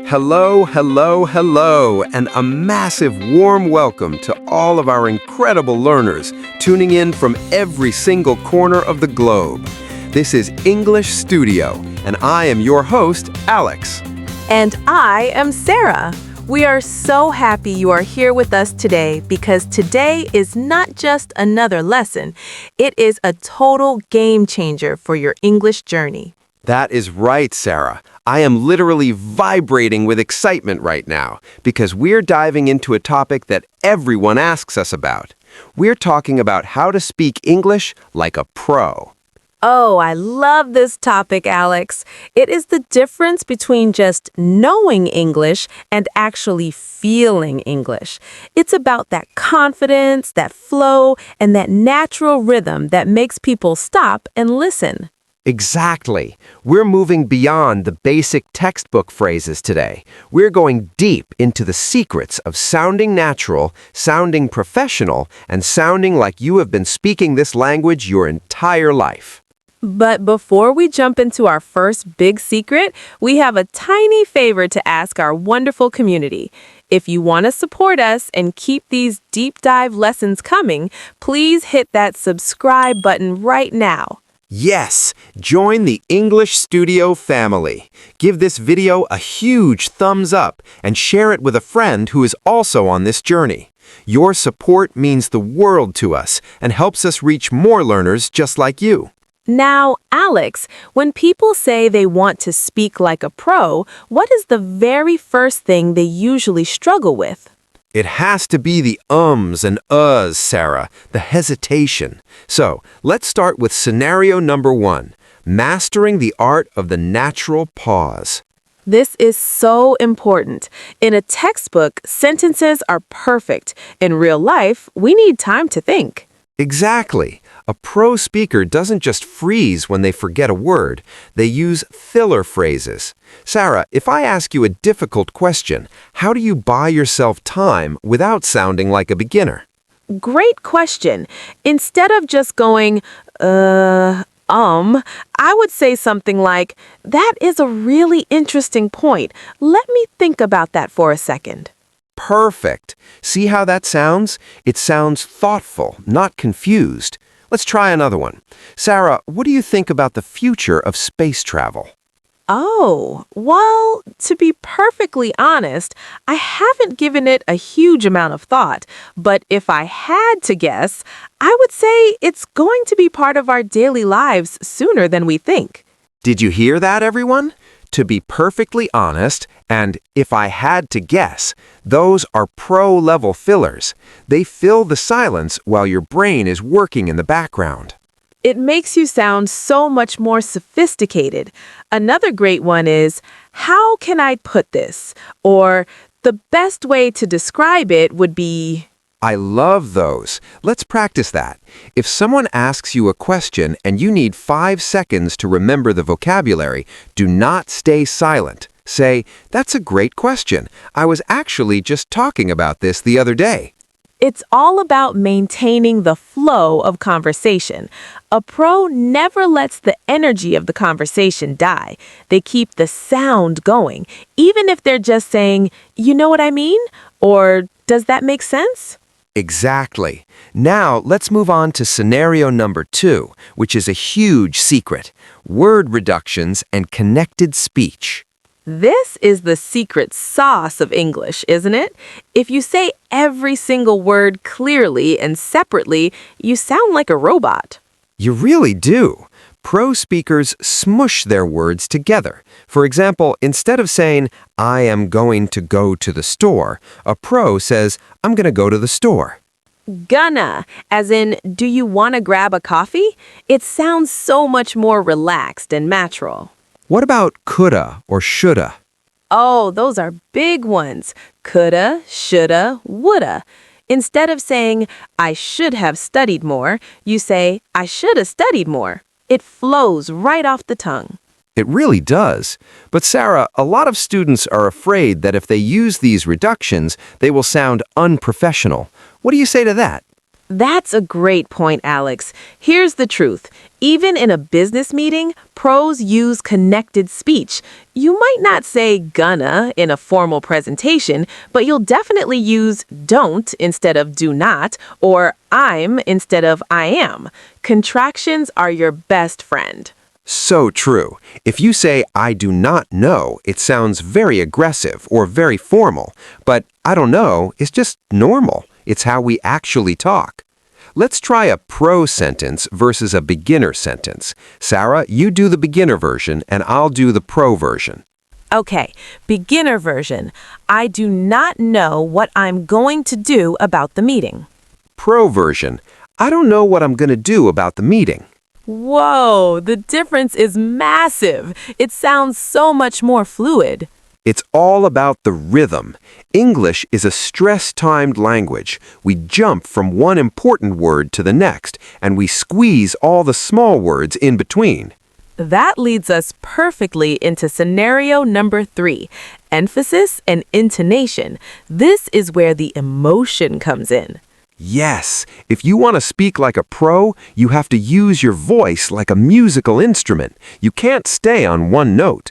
Hello, hello, hello, and a massive warm welcome to all of our incredible learners tuning in from every single corner of the globe. This is English Studio, and I am your host, Alex. And I am Sarah. We are so happy you are here with us today because today is not just another lesson. It is a total game changer for your English journey. That is right, Sarah. I am literally vibrating with excitement right now because we're diving into a topic that everyone asks us about. We're talking about how to speak English like a pro. Oh, I love this topic, Alex. It is the difference between just knowing English and actually feeling English. It's about that confidence, that flow, and that natural rhythm that makes people stop and listen. Exactly. We're moving beyond the basic textbook phrases today. We're going deep into the secrets of sounding natural, sounding professional, and sounding like you have been speaking this language your entire life. But before we jump into our first big secret, we have a tiny favor to ask our wonderful community. If you want to support us and keep these deep dive lessons coming, please hit that subscribe button right now. Yes, join the English Studio family. Give this video a huge thumbs up and share it with a friend who is also on this journey. Your support means the world to us and helps us reach more learners just like you. Now, Alex, when people say they want to speak like a pro, what is the very first thing they usually struggle with? It has to be the ums and uhs, Sarah, the hesitation. So, let's start with scenario number 1, mastering the art of the natural pause. This is so important. In a textbook, sentences are perfect. In real life, we need time to think. Exactly. A pro speaker doesn't just freeze when they forget a word. They use filler phrases. Sarah, if I ask you a difficult question, how do you buy yourself time without sounding like a beginner? Great question. Instead of just going, I would say something like, that is a really interesting point. Let me think about that for a second. Perfect. See how that sounds? It sounds thoughtful, not confused. Let's try another one. Sarah, what do you think about the future of space travel? Oh, well, to be perfectly honest, I haven't given it a huge amount of thought. But if I had to guess, I would say it's going to be part of our daily lives sooner than we think. Did you hear that, everyone? To be perfectly honest, and if I had to guess, those are pro-level fillers. They fill the silence while your brain is working in the background. It makes you sound so much more sophisticated. Another great one is, how can I put this? Or, the best way to describe it would be... I love those. Let's practice that. If someone asks you a question and you need 5 seconds to remember the vocabulary, do not stay silent. Say, that's a great question. I was actually just talking about this the other day. It's all about maintaining the flow of conversation. A pro never lets the energy of the conversation die. They keep the sound going, even if they're just saying, you know what I mean? Or, does that make sense? Exactly. Now, let's move on to scenario number 2, which is a huge secret: word reductions and connected speech. This is the secret sauce of English, isn't it? If you say every single word clearly and separately, you sound like a robot. You really do. Pro speakers smush their words together. For example, instead of saying, I am going to go to the store, a pro says, I'm going to go to the store. Gonna, as in, do you want to grab a coffee? It sounds so much more relaxed and natural. What about coulda or shoulda? Oh, those are big ones. Coulda, shoulda, woulda. Instead of saying, I should have studied more, you say, I should have studied more. It flows right off the tongue. It really does. But Sarah, a lot of students are afraid that if they use these reductions, they will sound unprofessional. What do you say to that? That's a great point, Alex. Here's the truth. Even in a business meeting, pros use connected speech. You might not say gonna in a formal presentation, but you'll definitely use don't instead of do not, or I'm instead of I am. Contractions are your best friend. So true. If you say, I do not know, it sounds very aggressive or very formal. But I don't know is just normal. It's how we actually talk. Let's try a pro sentence versus a beginner sentence. Sarah, you do the beginner version and I'll do the pro version. Okay, beginner version. I do not know what I'm going to do about the meeting. Pro version. I don't know what I'm going to do about the meeting. Whoa, the difference is massive. It sounds so much more fluid. It's all about the rhythm. English is a stress-timed language. We jump from one important word to the next, and we squeeze all the small words in between. That leads us perfectly into scenario number 3, emphasis and intonation. This is where the emotion comes in. Yes, if you want to speak like a pro, you have to use your voice like a musical instrument. You can't stay on one note.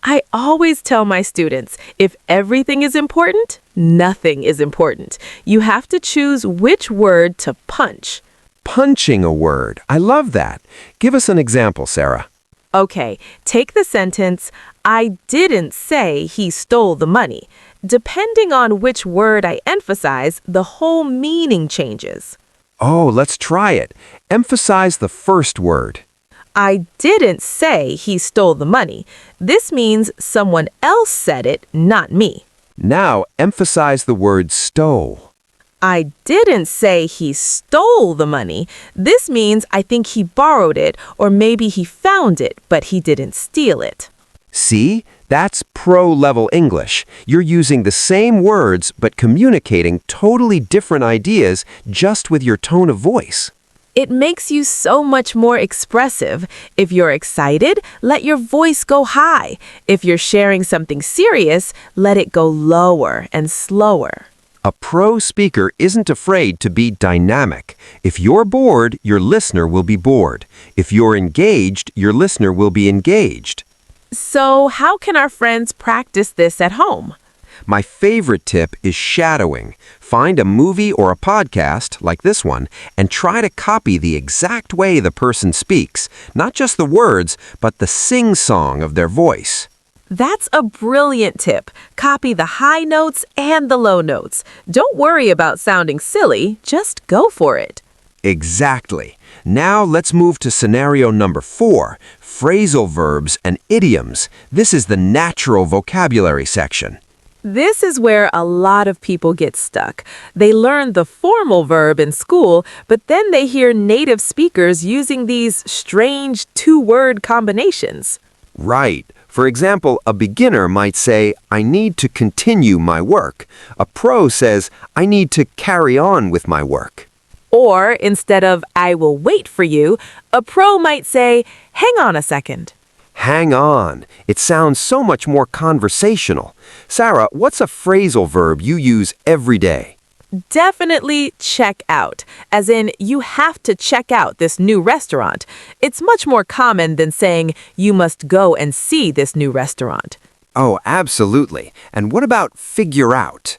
I always tell my students, if everything is important, nothing is important. You have to choose which word to punch. Punching a word. I love that. Give us an example, Sarah. Okay, take the sentence, I didn't say he stole the money. Depending on which word I emphasize, the whole meaning changes. Oh, let's try it. Emphasize the first word. I didn't say he stole the money. This means someone else said it, not me. Now, emphasize the word stole. I didn't say he stole the money. This means I think he borrowed it, or maybe he found it, but he didn't steal it. See? That's pro-level English. You're using the same words, but communicating totally different ideas just with your tone of voice. It makes you so much more expressive. If you're excited, let your voice go high. If you're sharing something serious, let it go lower and slower. A pro speaker isn't afraid to be dynamic. If you're bored, your listener will be bored. If you're engaged, your listener will be engaged. So, how can our friends practice this at home? My favorite tip is shadowing. Find a movie or a podcast, like this one, and try to copy the exact way the person speaks. Not just the words, but the sing-song of their voice. That's a brilliant tip. Copy the high notes and the low notes. Don't worry about sounding silly, just go for it. Exactly. Now let's move to scenario number 4, phrasal verbs and idioms. This is the natural vocabulary section. This is where a lot of people get stuck. They learn the formal verb in school, but then they hear native speakers using these strange two-word combinations. Right. For example, a beginner might say, I need to continue my work. A pro says, I need to carry on with my work. Or instead of I will wait for you, a pro might say, hang on a second. Hang on. It sounds so much more conversational. Sarah, what's a phrasal verb you use every day? Definitely check out, as in you have to check out this new restaurant. It's much more common than saying you must go and see this new restaurant. Oh, absolutely. And what about figure out?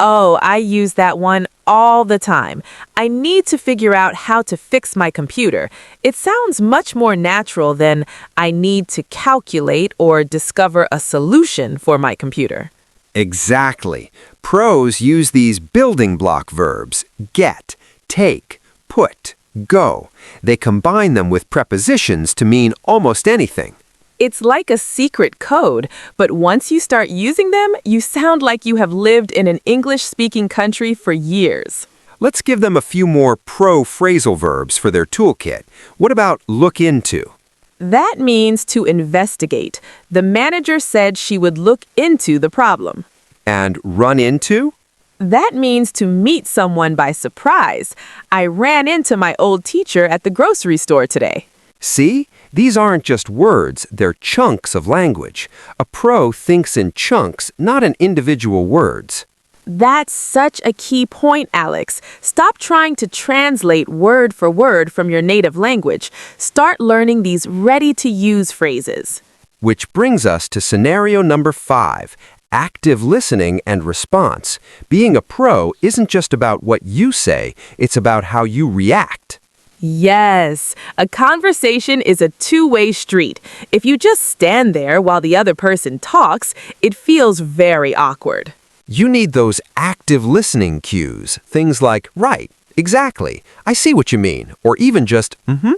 Oh, I use that one all the time. I need to figure out how to fix my computer. It sounds much more natural than I need to calculate or discover a solution for my computer. Exactly. Pros use these building block verbs, get, take, put, go. They combine them with prepositions to mean almost anything. It's like a secret code, but once you start using them, you sound like you have lived in an English-speaking country for years. Let's give them a few more pro phrasal verbs for their toolkit. What about look into? That means to investigate. The manager said she would look into the problem. And run into? That means to meet someone by surprise. I ran into my old teacher at the grocery store today. See? These aren't just words, they're chunks of language. A pro thinks in chunks, not in individual words. That's such a key point, Alex. Stop trying to translate word for word from your native language. Start learning these ready-to-use phrases. Which brings us to scenario number 5, active listening and response. Being a pro isn't just about what you say, it's about how you react. Yes, a conversation is a two-way street. If you just stand there while the other person talks, it feels very awkward. You need those active listening cues, things like, right, exactly, I see what you mean, or even just, mm-hmm.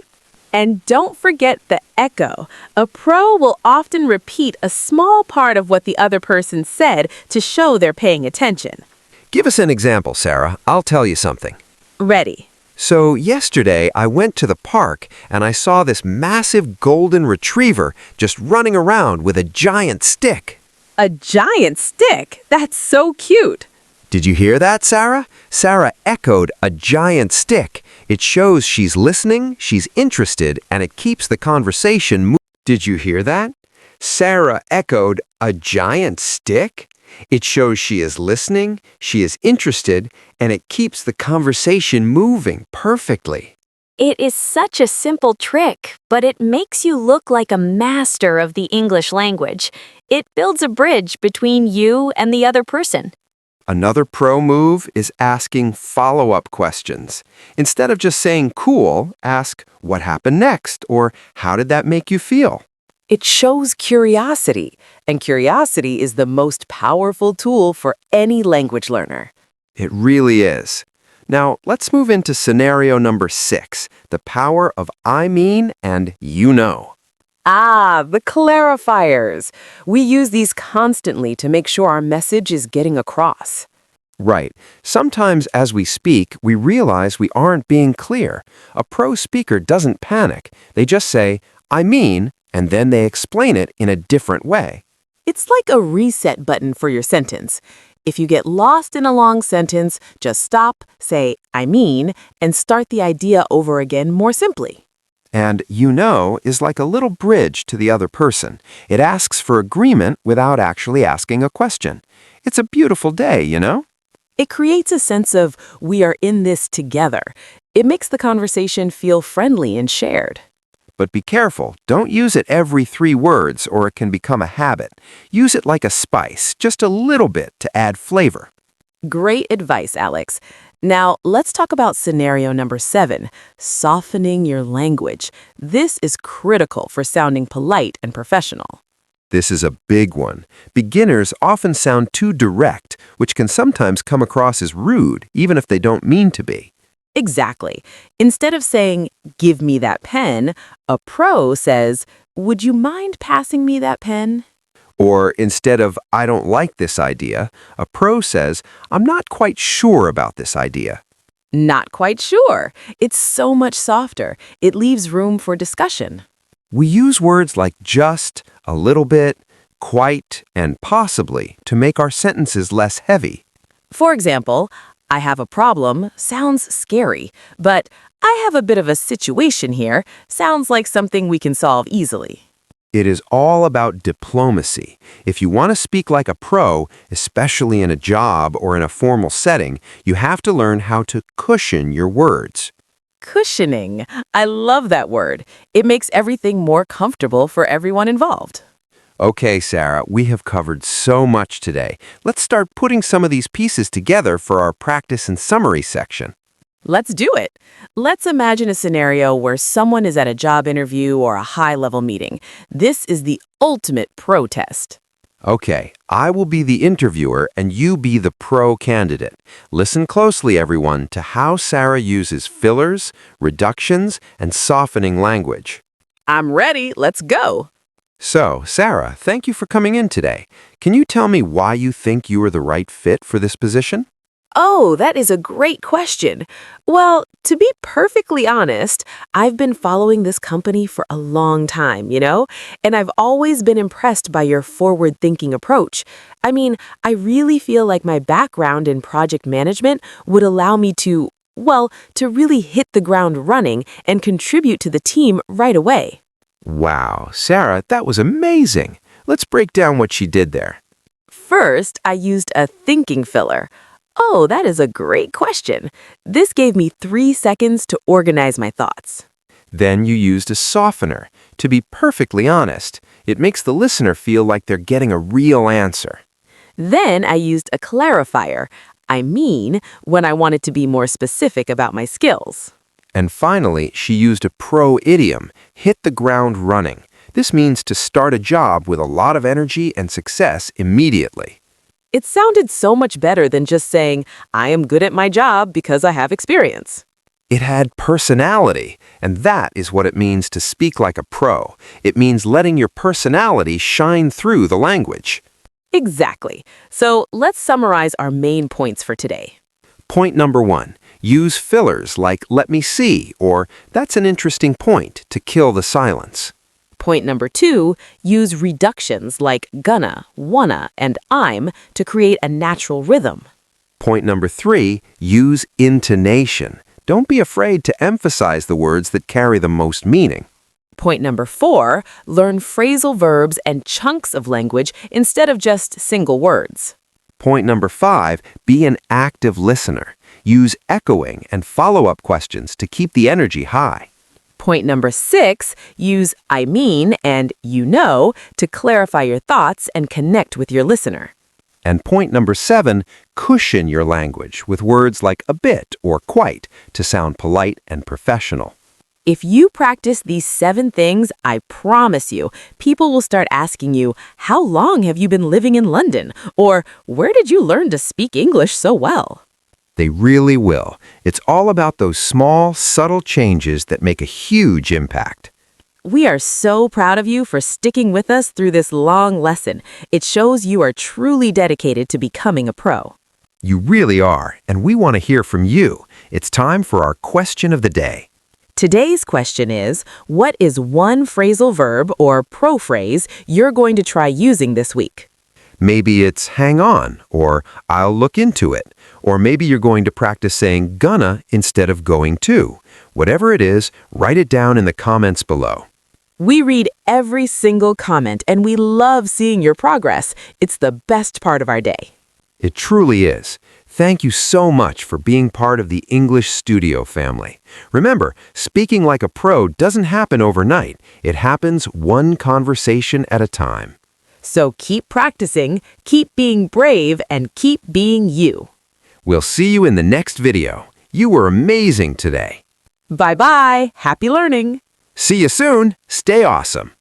And don't forget the echo. A pro will often repeat a small part of what the other person said to show they're paying attention. Give us an example, Sarah. I'll tell you something. Ready. So yesterday I went to the park and I saw this massive golden retriever just running around with a giant stick. A giant stick? That's so cute. Did you hear that, Sarah? Sarah echoed a giant stick. It shows she's listening, she's interested, and it keeps the conversation moving. Did you hear that? Sarah echoed a giant stick. It shows she is listening, she is interested, and it keeps the conversation moving perfectly. It is such a simple trick, but it makes you look like a master of the English language. It builds a bridge between you and the other person. Another pro move is asking follow-up questions. Instead of just saying cool, ask what happened next or how did that make you feel? It shows curiosity, and curiosity is the most powerful tool for any language learner. It really is. Now, let's move into scenario number 6, the power of I mean and you know. The clarifiers. We use these constantly to make sure our message is getting across. Right. Sometimes as we speak, we realize we aren't being clear. A pro speaker doesn't panic. They just say, I mean, and then they explain it in a different way. It's like a reset button for your sentence. If you get lost in a long sentence, just stop, say, I mean, and start the idea over again more simply. And you know is like a little bridge to the other person. It asks for agreement without actually asking a question. It's a beautiful day, you know? It creates a sense of we are in this together. It makes the conversation feel friendly and shared. But be careful. Don't use it every 3 words or it can become a habit. Use it like a spice, just a little bit to add flavor. Great advice, Alex. Now, let's talk about scenario number 7, softening your language. This is critical for sounding polite and professional. This is a big one. Beginners often sound too direct, which can sometimes come across as rude, even if they don't mean to be. Exactly. Instead of saying, give me that pen, a pro says, would you mind passing me that pen? Or instead of, I don't like this idea, a pro says, I'm not quite sure about this idea. Not quite sure. It's so much softer. It leaves room for discussion. We use words like just, a little bit, quite, and possibly to make our sentences less heavy. For example, I have a problem sounds scary, but I have a bit of a situation here sounds like something we can solve easily. It is all about diplomacy. If you want to speak like a pro, especially in a job or in a formal setting, you have to learn how to cushion your words. Cushioning. I love that word. It makes everything more comfortable for everyone involved. Okay, Sarah, we have covered so much today. Let's start putting some of these pieces together for our practice and summary section. Let's do it. Let's imagine a scenario where someone is at a job interview or a high-level meeting. This is the ultimate pro test. Okay, I will be the interviewer and you be the pro candidate. Listen closely, everyone, to how Sarah uses fillers, reductions, and softening language. I'm ready. Let's go. So, Sarah, thank you for coming in today. Can you tell me why you think you are the right fit for this position? Oh, that is a great question. Well, to be perfectly honest, I've been following this company for a long time, and I've always been impressed by your forward-thinking approach. I mean, I really feel like my background in project management would allow me to really hit the ground running and contribute to the team right away. Wow, Sarah, that was amazing. Let's break down what she did there. First, I used a thinking filler. Oh, that is a great question. This gave me 3 seconds to organize my thoughts. Then you used a softener. To be perfectly honest, it makes the listener feel like they're getting a real answer. Then I used a clarifier. I mean, when I wanted to be more specific about my skills. And finally, she used a pro-idiom, hit the ground running. This means to start a job with a lot of energy and success immediately. It sounded so much better than just saying, I am good at my job because I have experience. It had personality, and that is what it means to speak like a pro. It means letting your personality shine through the language. Exactly. So let's summarize our main points for today. Point number 1. Use fillers like let me see or that's an interesting point to kill the silence. Point number 2, use reductions like gonna, wanna, and I'm to create a natural rhythm. Point number 3, use intonation. Don't be afraid to emphasize the words that carry the most meaning. Point number 4, learn phrasal verbs and chunks of language instead of just single words. Point number 5, be an active listener. Use echoing and follow-up questions to keep the energy high. Point number 6, use I mean and you know to clarify your thoughts and connect with your listener. And point number 7, cushion your language with words like a bit or quite to sound polite and professional. If you practice these 7 things, I promise you, people will start asking you, how long have you been living in London? Or where did you learn to speak English so well? They really will. It's all about those small, subtle changes that make a huge impact. We are so proud of you for sticking with us through this long lesson. It shows you are truly dedicated to becoming a pro. You really are, and we want to hear from you. It's time for our question of the day. Today's question is, what is one phrasal verb or pro-phrase you're going to try using this week? Maybe it's hang on, or I'll look into it. Or maybe you're going to practice saying gonna instead of going to. Whatever it is, write it down in the comments below. We read every single comment and we love seeing your progress. It's the best part of our day. It truly is. Thank you so much for being part of the English Studio family. Remember, speaking like a pro doesn't happen overnight. It happens one conversation at a time. So keep practicing, keep being brave, and keep being you. We'll see you in the next video. You were amazing today. Bye-bye. Happy learning. See you soon. Stay awesome.